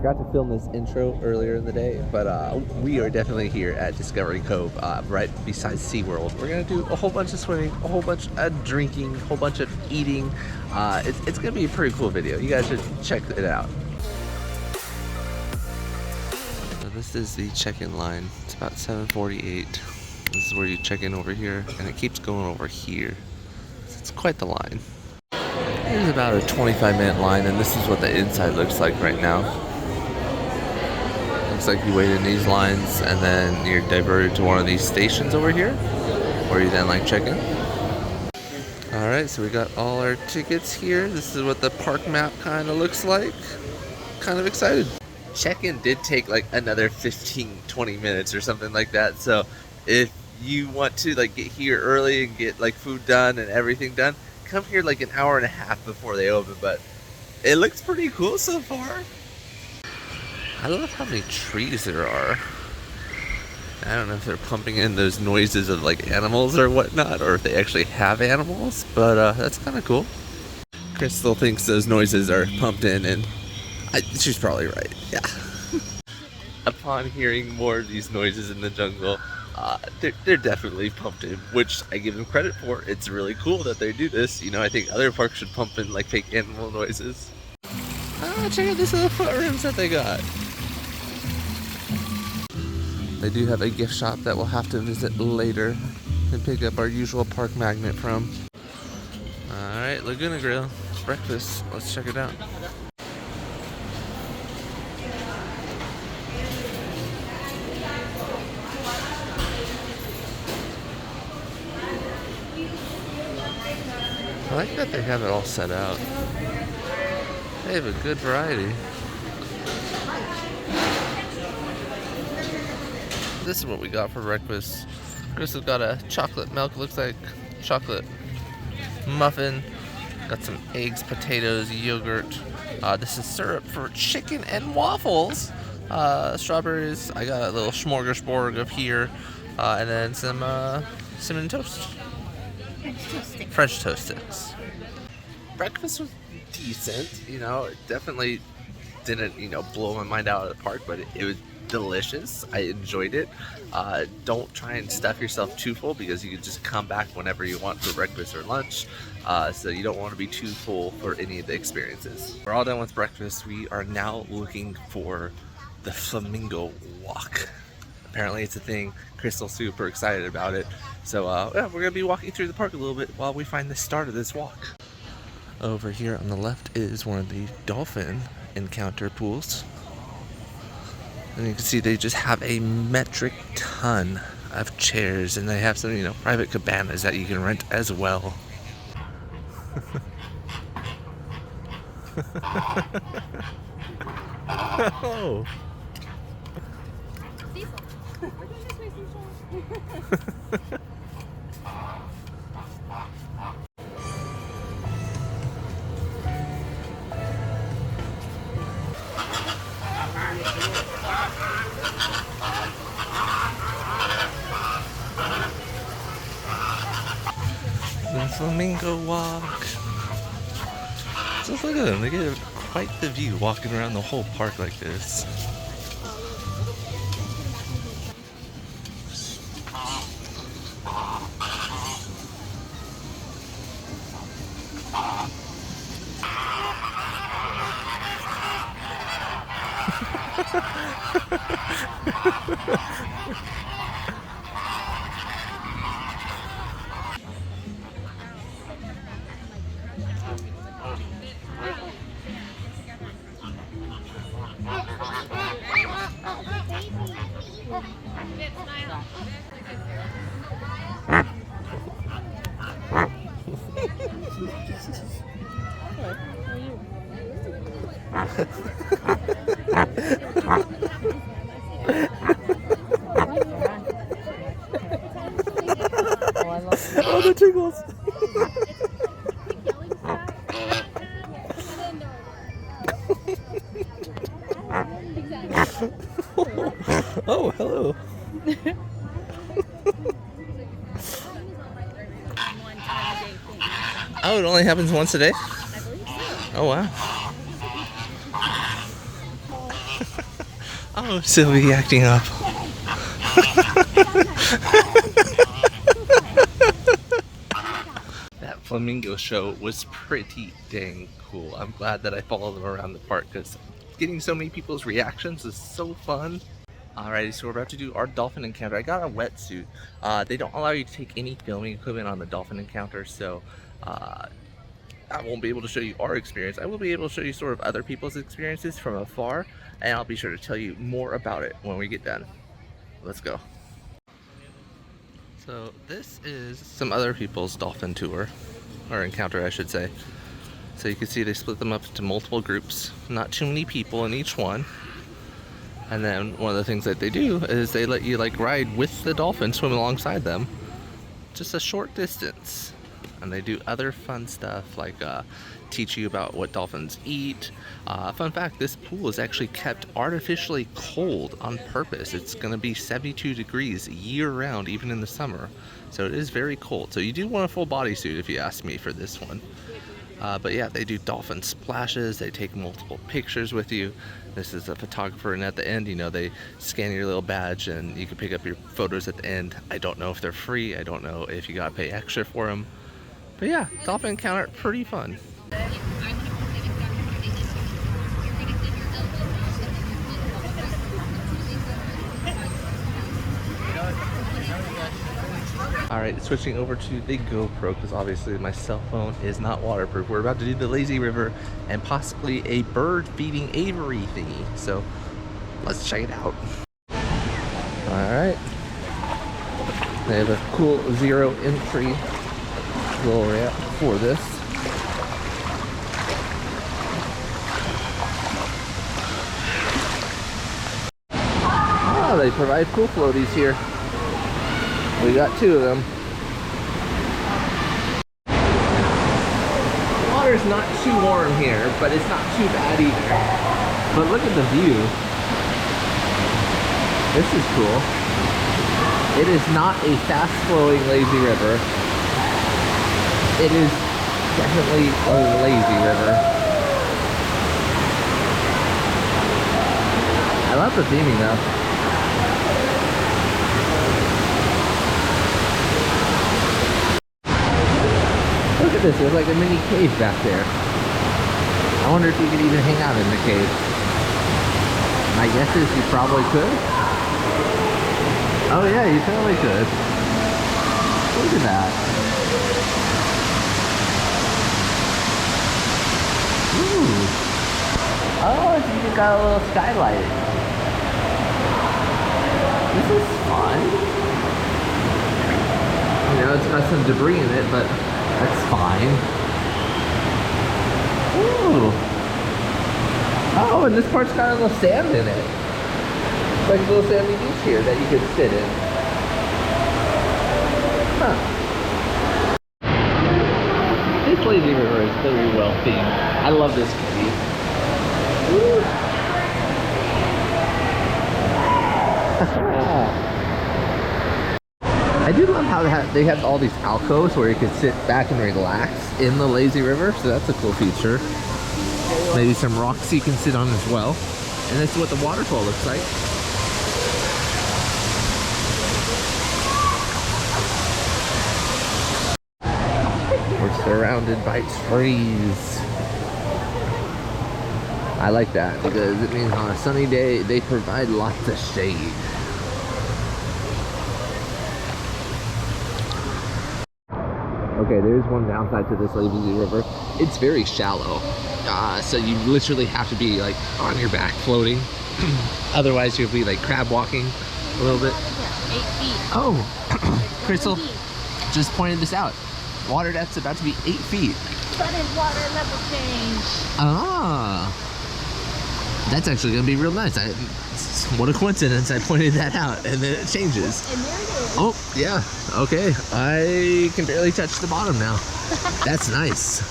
forgot to film this intro earlier in the day, but we are definitely here at Discovery Cove, right beside SeaWorld. We're gonna do a whole bunch of swimming, a whole bunch of drinking, a whole bunch of eating. It's gonna be a pretty cool video. You guys should check it out. So this is the check-in line. It's about 7:48. This is where you check in over here, and it keeps going over here. It's quite the line. There's about a 25-minute line, and this is what the inside looks like right now. Looks like you wait in these lines, and then you're diverted to one of these stations over here, where you then like check in. Alright, so we got all our tickets here. This is what the park map kind of looks like. Kind of excited. Check-in did take like another 15-20 minutes or something like that, so if you want to like get here early and get like food done and everything done, come here like an hour and a half before they open. But it looks pretty cool so far. I love how many trees there are. I don't know if they're pumping in those noises of like animals or whatnot, or if they actually have animals, but that's kind of cool. Crystal thinks those noises are pumped in, and she's probably right. Yeah. Upon hearing more of these noises in the jungle, they're definitely pumped in, which I give them credit for. It's really cool that they do this. You know, I think other parks should pump in like fake animal noises. Check out these little foot rooms that they got. They do have a gift shop that we'll have to visit later and pick up our usual park magnet from. Alright, Laguna Grill, breakfast. Let's check it out. I like that they have it all set out. They have a good variety. This is what we got for breakfast. Crystal got a chocolate milk, looks like chocolate muffin. Got some eggs, potatoes, yogurt. This is syrup for chicken and waffles. Strawberries. I got a little smorgasbord of here. And then some cinnamon toast. French toast sticks. Breakfast was decent, you know, it definitely didn't, you know, blow my mind out of the park, but it was delicious. I enjoyed it. Don't try and stuff yourself too full, because you can just come back whenever you want for breakfast or lunch, so you don't want to be too full for any of the experiences. We're all done with breakfast. We are now looking for the flamingo walk. Apparently it's a thing. Crystal's super excited about it. So yeah, we're gonna be walking through the park a little bit while we find the start of this walk. Over here on the left is one of the dolphin encounter pools. And you can see they just have a metric ton of chairs, and they have some, you know, private cabanas that you can rent as well. Oh. The flamingo walk. Just look at them. They get quite the view walking around the whole park like this. Oh, the tickles. Oh, hello. Oh, it only happens once a day? I believe so. Oh, wow. Oh, Sylvie acting up. That flamingo show was pretty dang cool. I'm glad that I followed them around the park because getting so many people's reactions is so fun. Alrighty, so we're about to do our dolphin encounter. I got a wetsuit. They don't allow you to take any filming equipment on the dolphin encounter, so I won't be able to show you our experience. I will be able to show you sort of other people's experiences from afar, and I'll be sure to tell you more about it when we get done. Let's go. So this is some other people's dolphin tour, or encounter I should say. So you can see they split them up into multiple groups, not too many people in each one. And then one of the things that they do is they let you like ride with the dolphin, swim alongside them, just a short distance. And they do other fun stuff like teach you about what dolphins eat. Fun fact, this pool is actually kept artificially cold on purpose. It's gonna be 72 degrees year round, even in the summer. So it is very cold. So you do want a full bodysuit if you ask me for this one. But yeah, they do dolphin splashes, they take multiple pictures with you. This is a photographer, and at the end, you know, they scan your little badge and you can pick up your photos at the end. I don't know if they're free, I don't know if you gotta pay extra for them. But yeah, dolphin encounter, pretty fun. Alright, switching over to the GoPro because obviously my cell phone is not waterproof. We're about to do the lazy river and possibly a bird feeding aviary thingy. So let's check it out. Alright. They have a cool zero entry little ramp for this. Oh, they provide pool floaties here. We got two of them. The water's not too warm here, but it's not too bad either. But look at the view. This is cool. It is not a fast-flowing lazy river. It is definitely a lazy river. I love the theming though. Look at this, there's like a mini cave back there. I wonder if you could even hang out in the cave. My guess is you probably could. Oh yeah, you totally could. Look at that. Ooh. Oh, it's even got a little skylight. This is fun. You know, it's got some debris in it, but that's fine. Ooh. Oh, and this part's got a little sand in it. It's like a little sandy beach here that you could sit in. Huh. This lazy river is very well themed. I love this cave. I do love how they have all these alcoves where you can sit back and relax in the lazy river, so that's a cool feature. Maybe some rocks you can sit on as well. And that's what the waterfall looks like. We're surrounded by trees. I like that because it means on a sunny day they provide lots of shade. Okay, there's one downside to this lazy river. It's very shallow. So you literally have to be like on your back floating. Otherwise you'll be like crab walking a little bit. 8 feet. Oh, Crystal just pointed this out. Water depth's about to be 8 feet. Sudden water level change. Ah. That's actually gonna be real nice. What a coincidence, I pointed that out and then it changes. And there it is. Oh, yeah, okay. I can barely touch the bottom now. That's nice.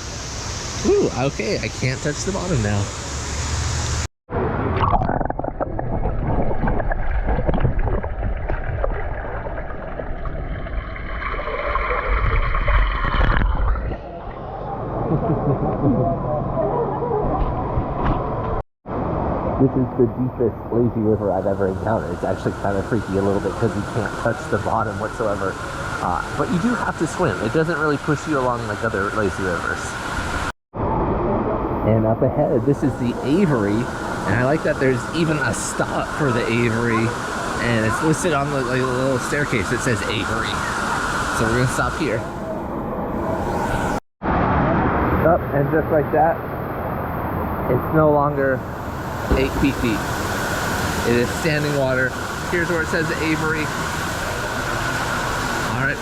Ooh, okay, I can't touch the bottom now. This is the deepest lazy river I've ever encountered. It's actually kind of freaky a little bit because you can't touch the bottom whatsoever. But you do have to swim. It doesn't really push you along like other lazy rivers. And up ahead, this is the Avery. And I like that there's even a stop for the Avery. And it's listed on the little staircase. It says Avery. So we're gonna stop here. Up, and just like that, it's no longer 8 feet deep. It is standing water. Here's where it says Avery. All right.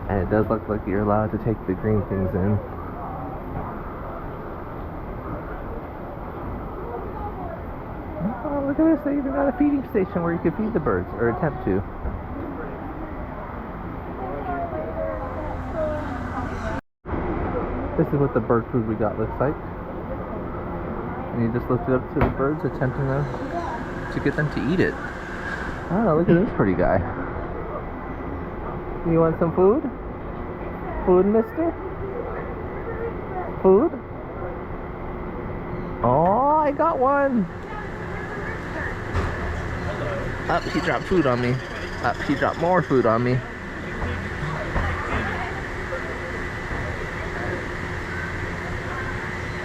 And it does look like you're allowed to take the green things in. Oh, look at this, they even got a feeding station where you can feed the birds, or attempt to. This is what the bird food we got looks like. And you just lift it up to the birds, attempting to get them to eat it. Oh, look at this pretty guy. You want some food? Food, mister? Food? Oh, I got one! Up, he dropped food on me. Up, he dropped more food on me.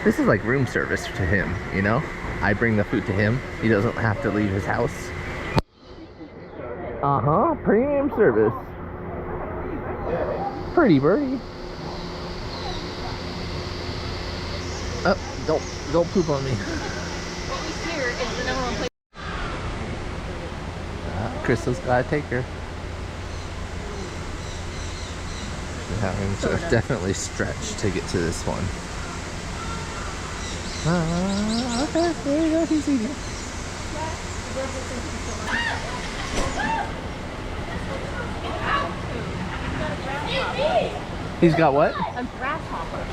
This is like room service to him, you know? I bring the food to him. He doesn't have to leave his house. Uh-huh, premium service. Pretty birdie. Oh, don't poop on me. What we hear is the number one place. Crystal's gotta take her. We're having to definitely stretch to get to this one. Okay, there you go, he's eating. He's got what? A grasshopper.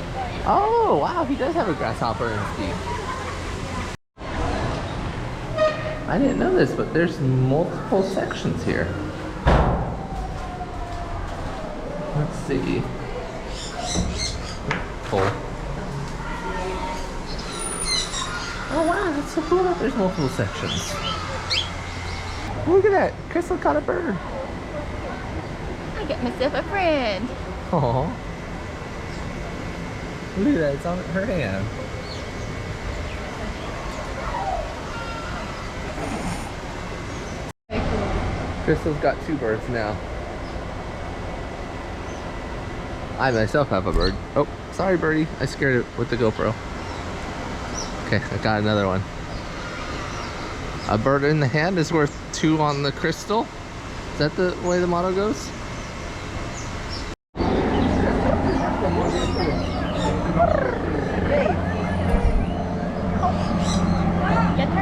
Oh, wow, he does have a grasshopper in his teeth. I didn't know this, but there's multiple sections here. Let's see. Full. Oh wow, that's so cool that there's multiple sections. Look at that, Crystal caught a bird. I get myself a friend. Oh, look at that, it's on her hand. Crystal's got 2 birds now. I myself have a bird. Oh, sorry birdie, I scared it with the GoPro. Okay, I got another one. A bird in the hand is worth 2 on the crystal. Is that the way the motto goes?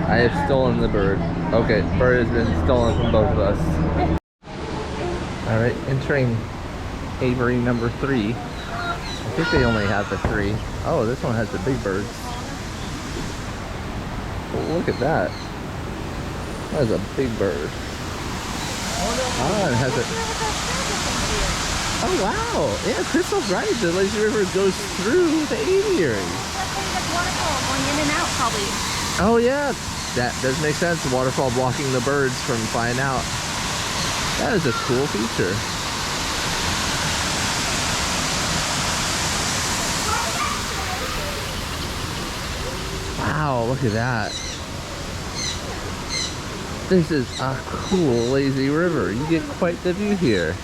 I have stolen the bird. Okay, bird has been stolen from both of us. Alright, entering Avery number 3. I think they only have the 3. Oh, this one has the big birds. Oh, look at that. That is a big bird. Ah, it has a... Oh, wow. Yeah, Crystal's right. The lazy river goes through the aviary. Going in and out, probably. Oh, yeah. That does make sense. The waterfall blocking the birds from flying out. That is a cool feature. Wow, look at that. This is a cool lazy river. You get quite the view here.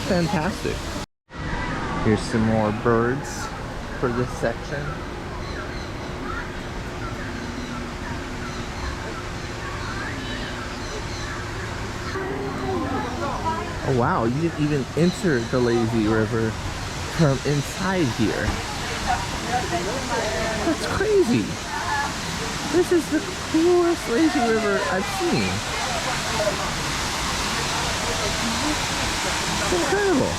Fantastic. Here's some more birds for this section. Oh wow, you didn't even enter the lazy river from inside here. That's crazy. This is the coolest lazy river I've seen. It's incredible.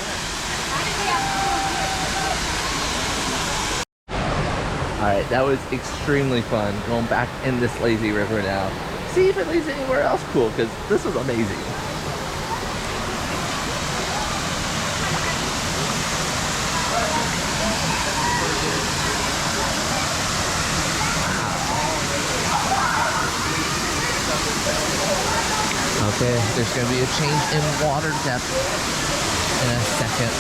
Alright, that was extremely fun. Going back in this lazy river now. See if it leads anywhere else cool, because this was amazing. Okay, there's going to be a change in water depth in a second.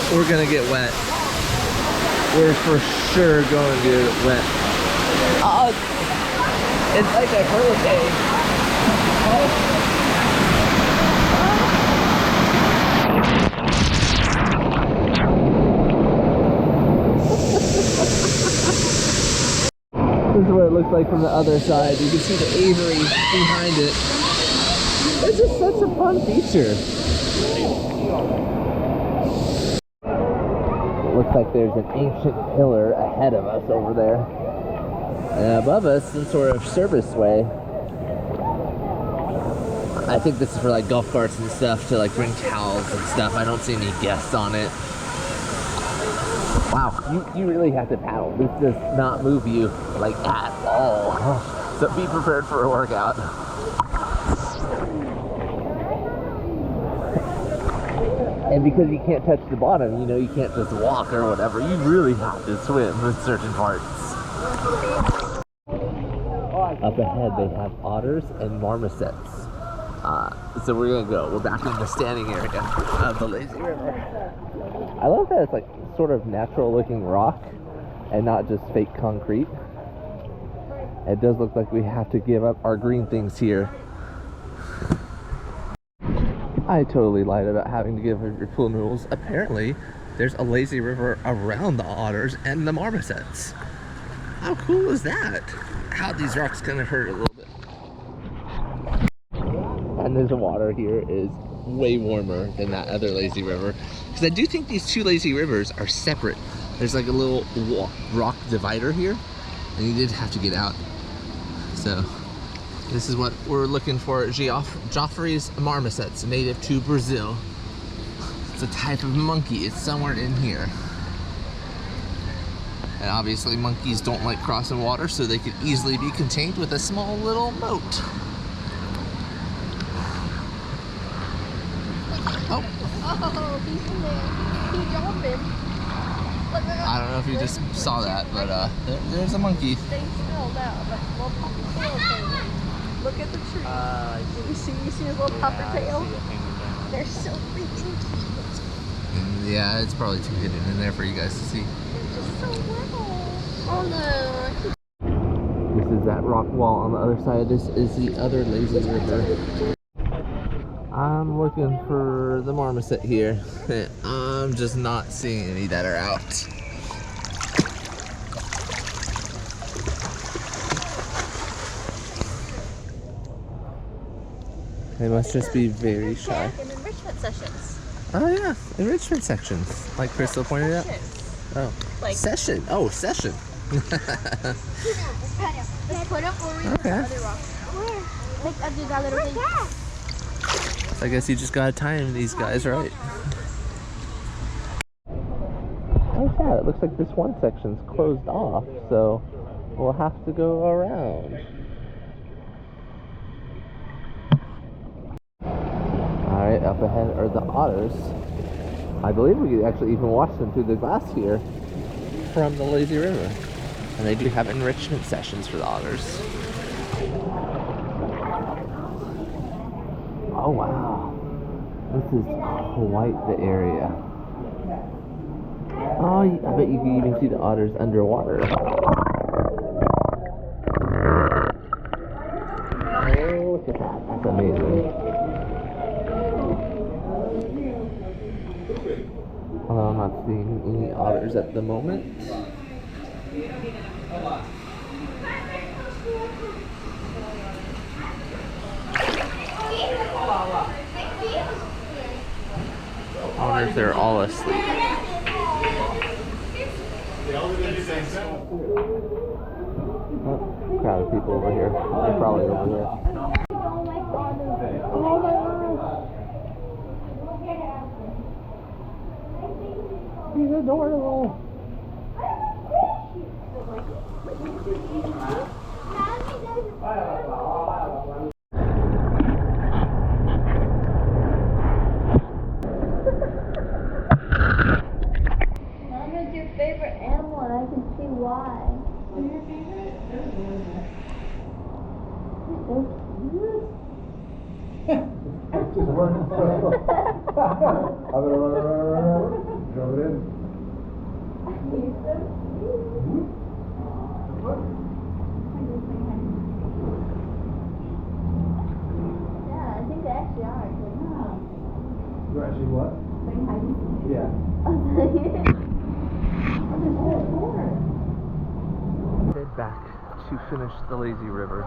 We're going to get wet. We're for sure going to get wet. It's like a hurricane. This is what it looks like from the other side. You can see the Avery behind it. It's just such a fun feature. It looks like there's an ancient pillar ahead of us over there. And above us, some sort of service way. I think this is for like golf carts and stuff to like bring towels and stuff. I don't see any guests on it. Wow, you really have to paddle. This does not move you like at all. So be prepared for a workout. And because you can't touch the bottom, you know, you can't just walk or whatever. You really have to swim in certain parts. Up ahead, they have otters and marmosets. So we're gonna go. We're back in the standing area of the lazy river. I love that it's like sort of natural looking rock and not just fake concrete. It does look like we have to give up our green things here. I totally lied about having to give up your pool noodles. Apparently, there's a lazy river around the otters and the marmosets. How cool is that? How these rocks gonna hurt a little bit. And this water here is way warmer than that other lazy river. Because I do think these two lazy rivers are separate. There's like a little rock divider here, and you did have to get out. So this is what we're looking for at Joffrey's marmosets, native to Brazil. It's a type of monkey. It's somewhere in here. And obviously monkeys don't like crossing water, so they could easily be contained with a small little moat. Oh, he's in there. He's jumping. I don't know if you just saw that, but there's a monkey. Stay still now, but little puffer tail thing. Look at the tree. You see his little puffer tail? They're so freaking cute. Yeah, it's probably too hidden in there for you guys to see. They're just so little. Oh no. This is that rock wall on the other side. This is the other lazy river. I'm looking for the marmoset here. I'm just not seeing any that are out. They must just be very shy. In enrichment sessions. Oh yeah, enrichment sections, like Crystal pointed out. Oh, Like session. Oh, session. Let's put up where we Okay. other rock. Like I do that little thing. I guess you just gotta time these guys right. Oh yeah, it looks like this one section's closed off, so we'll have to go around. Alright, up ahead are the otters. I believe we could actually even watch them through the glass here from the lazy river. And they do have enrichment sessions for the otters. Oh wow, this is quite the area. Oh, I bet you can even see the otters underwater. Oh, look at that, that's amazing. Although I'm not seeing any otters at the moment. I wonder if they're all asleep. Oh, crowd of people over here. They're probably over there. Oh my gosh! He's adorable. Mama's your favorite animal, and I can see why. Just running. I'm gonna run. Drove it in. He's so cute. Yeah, I think they actually are. You actually what? Yeah. Head back to finish the lazy river.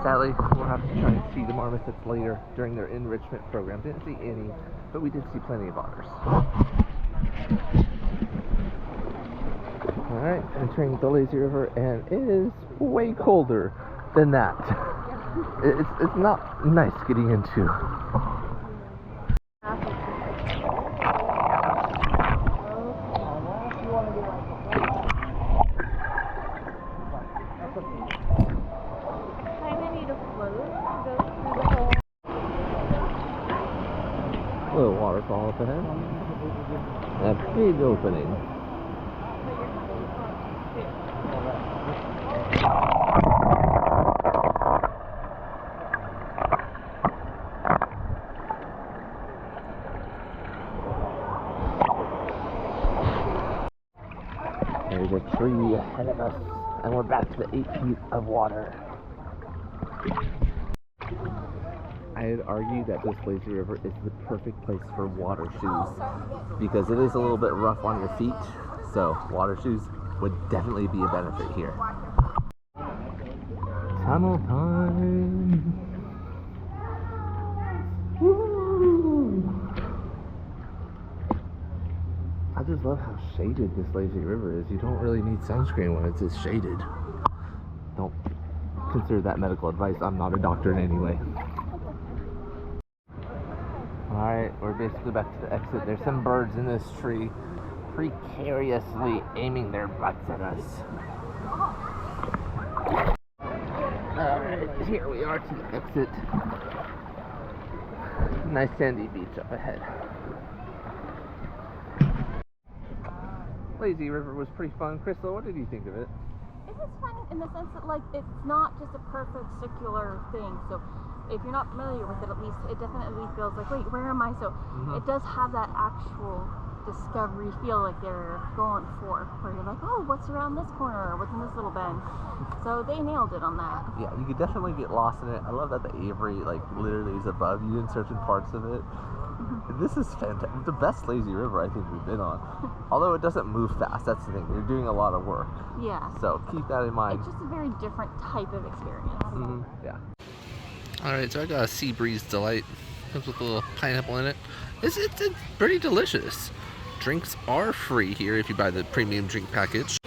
Sadly, we'll have to try and see the marmosets later during their enrichment program. Didn't see any, but we did see plenty of otters. Alright, entering the lazy river, and it is way colder than that. It's not nice getting into. Little waterfall up ahead. A big opening. There's a tree ahead of us, and we're back to the 8 feet of water. I had argued that this lazy river is the perfect place for water shoes because it is a little bit rough on your feet, so water shoes would definitely be a benefit here. Tunnel time! Woo! I just love how shaded this lazy river is. You don't really need sunscreen when it's this shaded. Don't consider that medical advice. I'm not a doctor in any way. Alright, we're basically back to the exit. There's some birds in this tree precariously aiming their butts at us. Alright, here we are to the exit. Nice sandy beach up ahead. Lazy River was pretty fun. Crystal, what did you think of it? It was fun in the sense that, like, it's not just a perfect circular thing. So if you're not familiar with it, at least it definitely feels like, wait, where am I? So it does have that actual discovery feel like they're going for, where you're like, oh, what's around this corner? What's in this little bend? So they nailed it on that. Yeah, you could definitely get lost in it. I love that the aviary, like, literally is above you in certain parts of it. This is fantastic. The best lazy river I think we've been on. Although it doesn't move fast, that's the thing. You're doing a lot of work. Yeah. So keep that in mind. It's just a very different type of experience. Yeah. Alright, so I got a Sea Breeze Delight. Comes with a little pineapple in it. It's pretty delicious. Drinks are free here if you buy the premium drink package.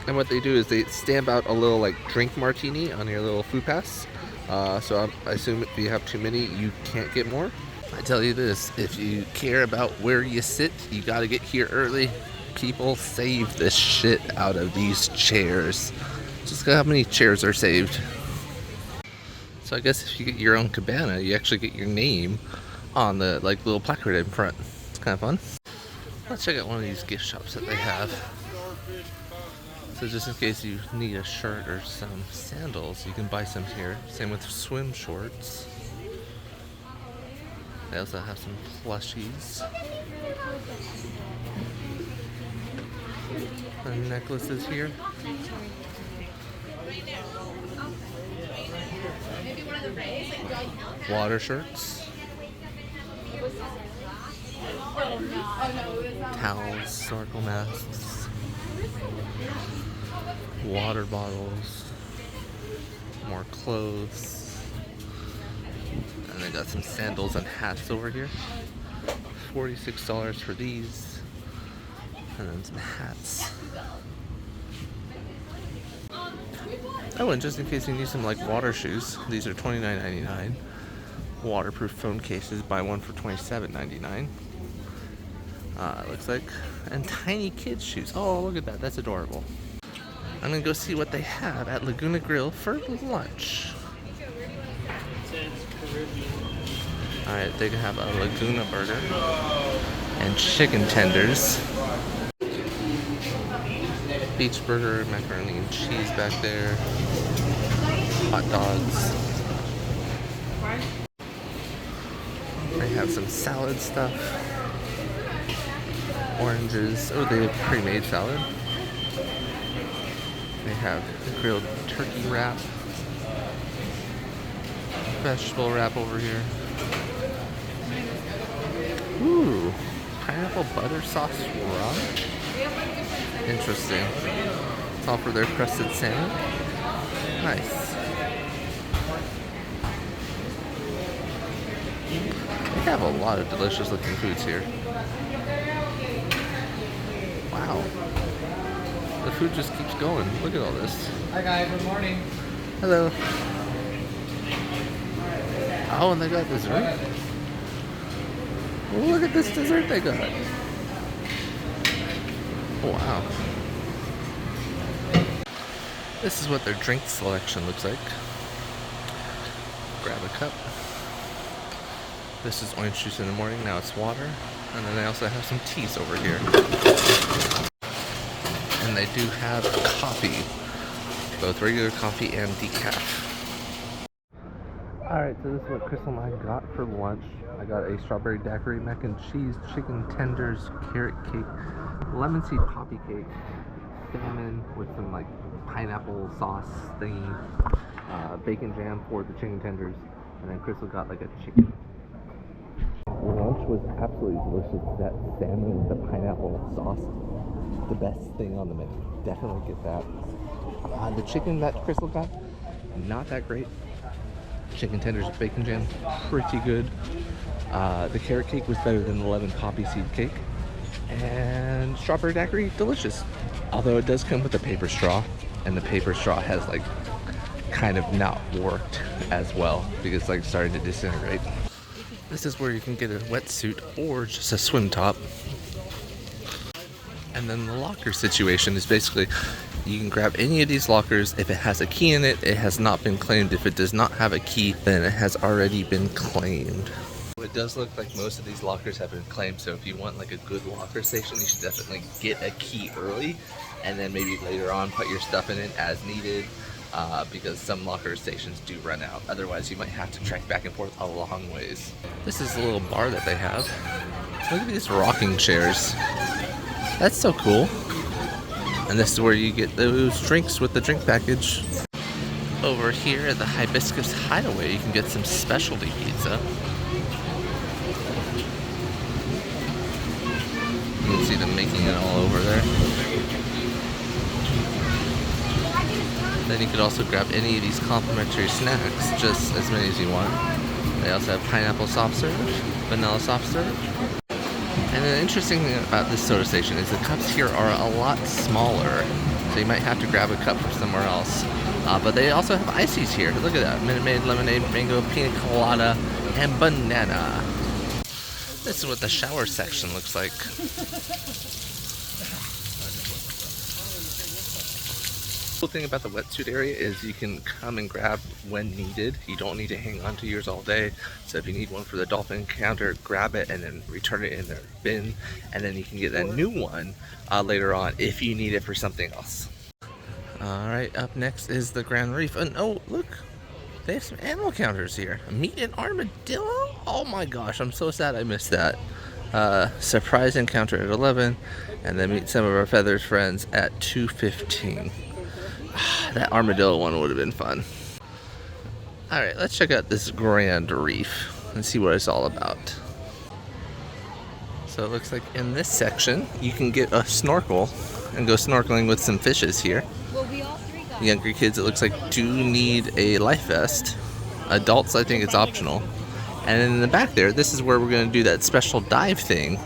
And what they do is they stamp out a little like drink martini on your little food pass. So I assume if you have too many, you can't get more. I tell you this, if you care about where you sit, you gotta get here early. People save the shit out of these chairs. Just look how many chairs are saved. So I guess if you get your own cabana, you actually get your name on the like little placard in front. It's kind of fun. Let's check out one of these gift shops that they have. So just in case you need a shirt or some sandals, you can buy some here. Same with swim shorts. They also have some plushies. And necklaces here. Water shirts. Towels, snorkel masks. Water bottles. More clothes. And they got some sandals and hats over here. $46 for these. And then some hats. Oh, and just in case you need some like water shoes, these are $29.99. Waterproof phone cases, buy one for $27.99. Looks like, and tiny kids shoes. Oh, look at that, that's adorable. I'm gonna go see what they have at Laguna Grill for lunch. Alright, they can have a Laguna burger and chicken tenders. Beach burger, macaroni and cheese back there. Hot dogs. They have some salad stuff. Oranges. Oh, they have pre-made salad. They have grilled turkey wrap. Vegetable wrap over here. Ooh, pineapple butter sauce rub. Interesting. It's all for their crusted salmon. Nice. They have a lot of delicious looking foods here. Wow. The food just keeps going. Look at all this. Hi guys, good morning. Hello. Oh, and they got dessert. Look at this dessert they got. Wow. This is what their drink selection looks like. Grab a cup. This is orange juice in the morning, now it's water. And then they also have some teas over here. And they do have coffee. Both regular coffee and decaf. Alright, so this is what Crystal and I got for lunch. I got a strawberry daiquiri, mac and cheese, chicken tenders, carrot cake, lemon seed poppy cake, salmon with some like pineapple sauce thingy, bacon jam for the chicken tenders, and then Crystal got like a chicken. Lunch was absolutely delicious. That salmon with the pineapple sauce, the best thing on the menu. Definitely get that. The chicken that Crystal got, not that great. Chicken tenders with bacon jam, pretty good. The carrot cake was better than the lemon poppy seed cake. And strawberry daiquiri, delicious. Although it does come with a paper straw, and the paper straw has like kind of not worked as well because it's like starting to disintegrate. This is where you can get a wetsuit or just a swim top. And then the locker situation is basically you can grab any of these lockers. If it has a key in it, it has not been claimed. If it does not have a key, then it has already been claimed. It does look like most of these lockers have been claimed, so if you want like a good locker station, you should definitely get a key early and then maybe later on put your stuff in it as needed, because some locker stations do run out. Otherwise you might have to trek back and forth a long ways. This is a little bar that they have. Look at these rocking chairs. That's so cool. And this is where you get those drinks with the drink package. Over here at the Hibiscus Hideaway, you can get some specialty pizza. You can see them making it all over there. Then you could also grab any of these complimentary snacks, just as many as you want. They also have pineapple soft serve, vanilla soft serve. And an interesting thing about this soda station is the cups here are a lot smaller, so you might have to grab a cup from somewhere else. But they also have ices here. Look at that. Minute Maid, lemonade, mango, pina colada, and banana. This is what the shower section looks like. The cool thing about the wetsuit area is you can come and grab when needed. You don't need to hang on to yours all day. So if you need one for the dolphin encounter, grab it and then return it in their bin. And then you can get a new one later on if you need it for something else. Alright, up next is the Grand Reef. And oh, look, they have some animal counters here. Meet an armadillo? Oh my gosh, I'm so sad I missed that. Surprise encounter at 11, and then meet some of our feathered friends at 2:15. That armadillo one would have been fun. Alright, let's check out this Grand Reef and see what it's all about. So it looks like in this section, you can get a snorkel and go snorkeling with some fishes here. Well, we all three got Younger kids, it looks like, do need a life vest. Adults, I think it's optional. And then in the back there, this is where we're going to do that special dive thing.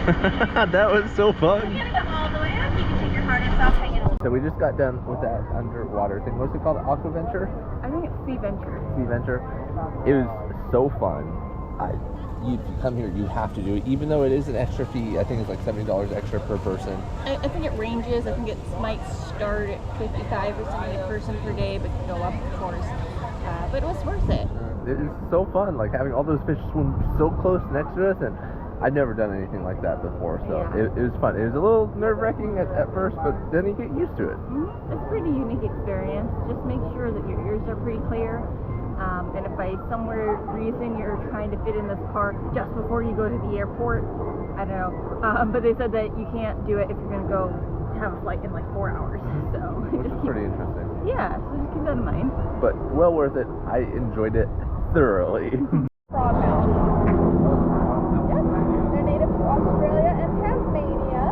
That was so fun. You're gonna come all the way up. You can take your harness off, hang it a little. So we just got done with that underwater thing. What's it called? Aqua Venture? I think it's Sea Venture. Sea Venture. It was so fun. You come here, you have to do it. Even though it is an extra fee, I think it's like $70 extra per person. I think it ranges. I think it might start at 55 or something a person per day, but go up, of course. But it was worth it. It was so fun, like having all those fish swim so close next to us, and I'd never done anything like that before, so Yeah. it was fun. It was a little nerve-wracking at first, but then you get used to it. It's a pretty unique experience. Just make sure that your ears are pretty clear. And if by some weird reason you're trying to fit in this park just before you go to the airport, I don't know. But they said that you can't do it if you're going to go have a flight in like 4 hours. So Which is pretty interesting. Yeah, so just keep that in mind. But well worth it. I enjoyed it thoroughly. Frogmouth. Yep, they're native to Australia and Tasmania.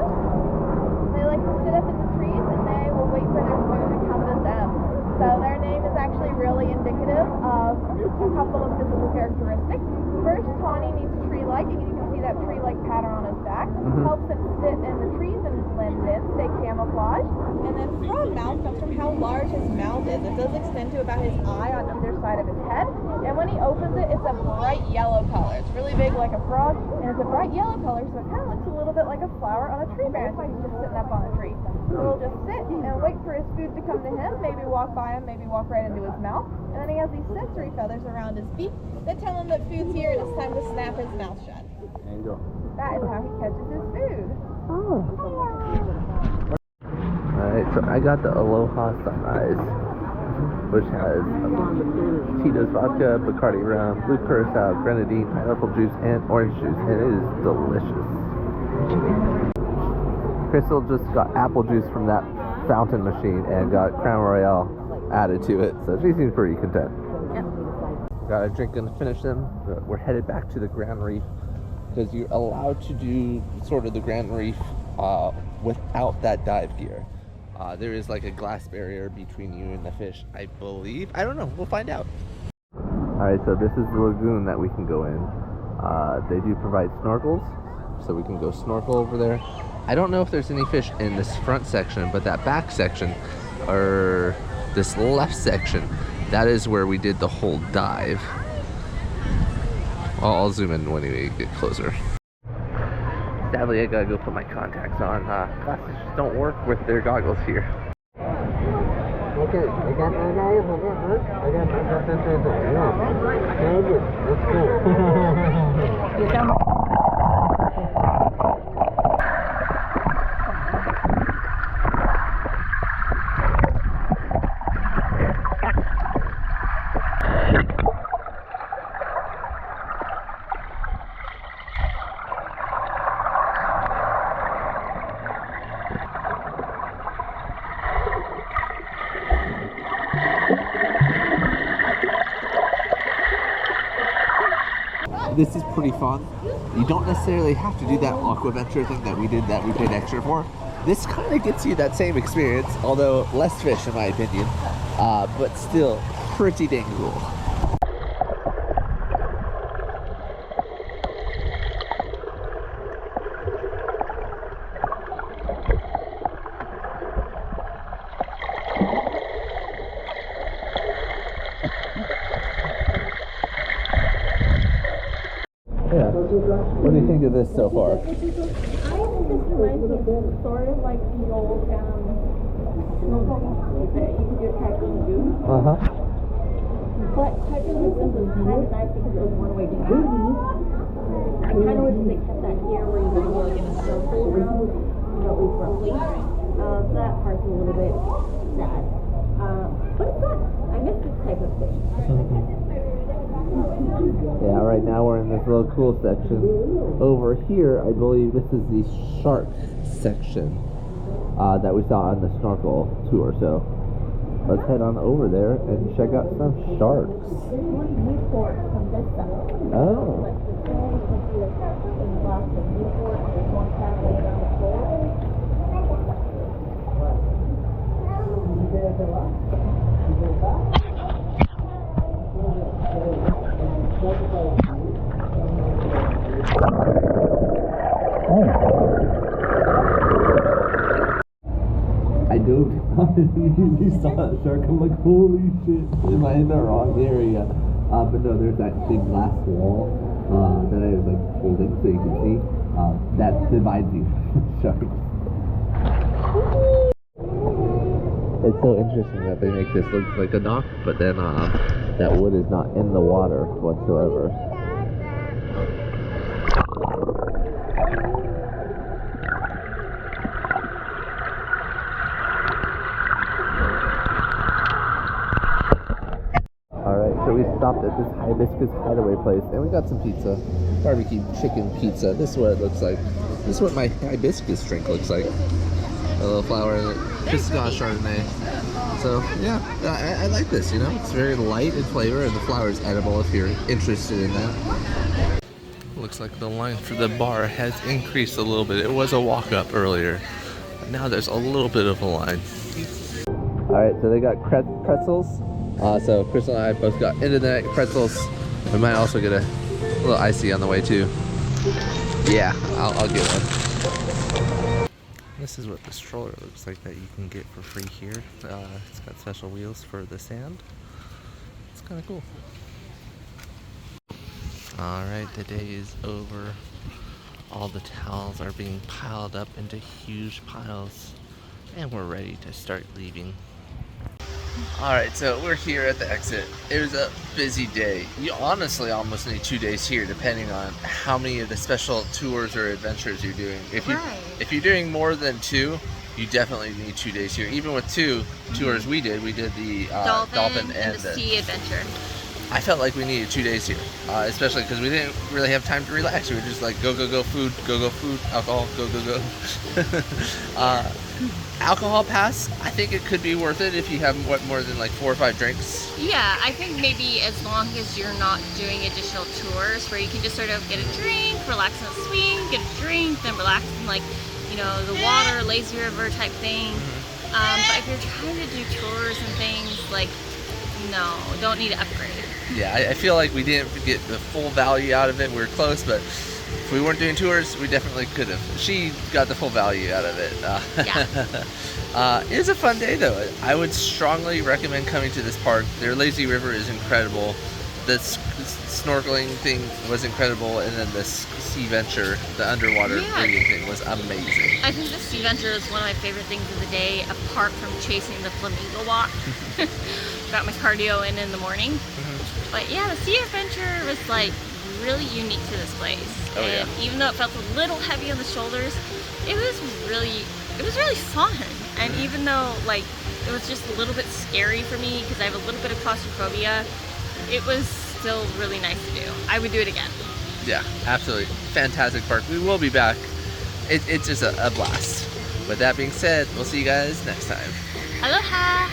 They like to sit up in the trees and they will wait for their food to come to them. So their name is actually really indicative of a couple of physical characteristics. First, tawny means tree-like, and you can see that tree-like pattern on his back. Helps him sit in the trees and blend in, stay camouflaged. And then frogmouth comes from how large his mouth is. It does extend to about his eye on either side of his head. And when he opens it, it's a bright yellow color. It's really big like a frog, and it's a bright yellow color, so it kind of looks a little bit like a flower on a tree branch when he's just sitting up on a tree. So he'll just sit and wait for his food to come to him, maybe walk by him, maybe walk right into his mouth. And then he has these sensory feathers around his beak that tell him that food's here and it's time to snap his mouth shut. There you go. That is how he catches his food. Alright, so I got the Aloha Sunrise, which has Tito's vodka, Bacardi rum, blue curacao, grenadine, pineapple juice, and orange juice, and it is delicious. Crystal just got apple juice from that fountain machine and got Crown Royale added to it, so she seems pretty content. Got a drink and finish them, but we're headed back to the Grand Reef because you're allowed to do sort of the Grand Reef without that dive gear. There is like a glass barrier between you and the fish, I believe. I don't know, we'll find out. Alright, so this is the lagoon that we can go in. They do provide snorkels, so we can go snorkel over there. I don't know if there's any fish in this front section, but that back section, or this left section, that is where we did the whole dive. I'll zoom in when we get closer. Sadly, I gotta go put my contacts on. Glasses just don't work with their goggles here. Okay, I got my guy, I got that's cool. This is pretty fun. You don't necessarily have to do that aqua venture thing that we did that we paid extra for. This kind of gets you that same experience, although less fish in my opinion, but still pretty dang cool. Yeah. What do you think of this so far? I think this reminds me sort of like the old snorkel that you could do at Typhoon Lagoon. But Typhoon Lagoon was kind of nice because it was one-way traffic. I kind of wish they kept that here where you could go like in a circle around, at least roughly. So that part's a little bit sad. But it's fun. I miss this type of thing. Yeah, right now we're in this little cool section. Over here, I believe this is the shark section that we saw on the snorkel tour. So let's head on over there and check out some sharks. Oh. Oh. You saw that shark. I'm like, holy shit. Am I in the wrong area? But no, there's that big glass wall that I was like holding so you can see. That divides you from sharks. It's so interesting that they make this look like a dock, but then that wood is not in the water whatsoever. Alright, so we stopped at this hibiscus hideaway place and we got some pizza. Barbecue chicken pizza. This is what it looks like. This is what my hibiscus drink looks like. A little flower in it. Chris got Chardonnay. So yeah, I like this, you know? It's very light in flavor and the flower is edible if you're interested in that. Looks like the line for the bar has increased a little bit. It was a walk up earlier. But now there's a little bit of a line. Alright, so they got pretzels. So Chris and I both got into the pretzels. We might also get a little icy on the way too. Yeah, I'll get one. This is what the stroller looks like that you can get for free here. It's got special wheels for the sand. It's kind of cool. Alright, the day is over. All the towels are being piled up into huge piles. And we're ready to start leaving. Alright, so we're here at the exit. It was a busy day. You honestly almost need 2 days here depending on how many of the special tours or adventures you're doing. If you're doing more than 2, you definitely need 2 days here. Even with 2 tours we did the dolphin and the sea adventure. I felt like we needed 2 days here, especially because we didn't really have time to relax. We were just like go food, go food, alcohol, go. Alcohol pass, I think it could be worth it if you have more than like 4 or 5 drinks. Yeah, I think maybe as long as you're not doing additional tours where you can just sort of get a drink, relax on the swing, get a drink, then relax in like, you know, the water, lazy river type thing. But if you're trying to do tours and things, like, no, don't need to upgrade. Yeah, I feel like we didn't get the full value out of it. We were close, but if we weren't doing tours, we definitely could have. She got the full value out of it. Yeah. It was a fun day, though. I would strongly recommend coming to this park. Their lazy river is incredible. The snorkeling thing was incredible, and then the sea venture, the underwater breathing thing was amazing. I think the sea venture is one of my favorite things of the day, apart from chasing the flamingo walk. Got my cardio in the morning. But yeah, the sea adventure was like really unique to this place. And even though it felt a little heavy on the shoulders, it was really fun. And even though like it was just a little bit scary for me because I have a little bit of claustrophobia, it was still really nice to do. I would do it again. Yeah, absolutely. Fantastic park. We will be back. It's just a blast. With that being said, we'll see you guys next time. Aloha!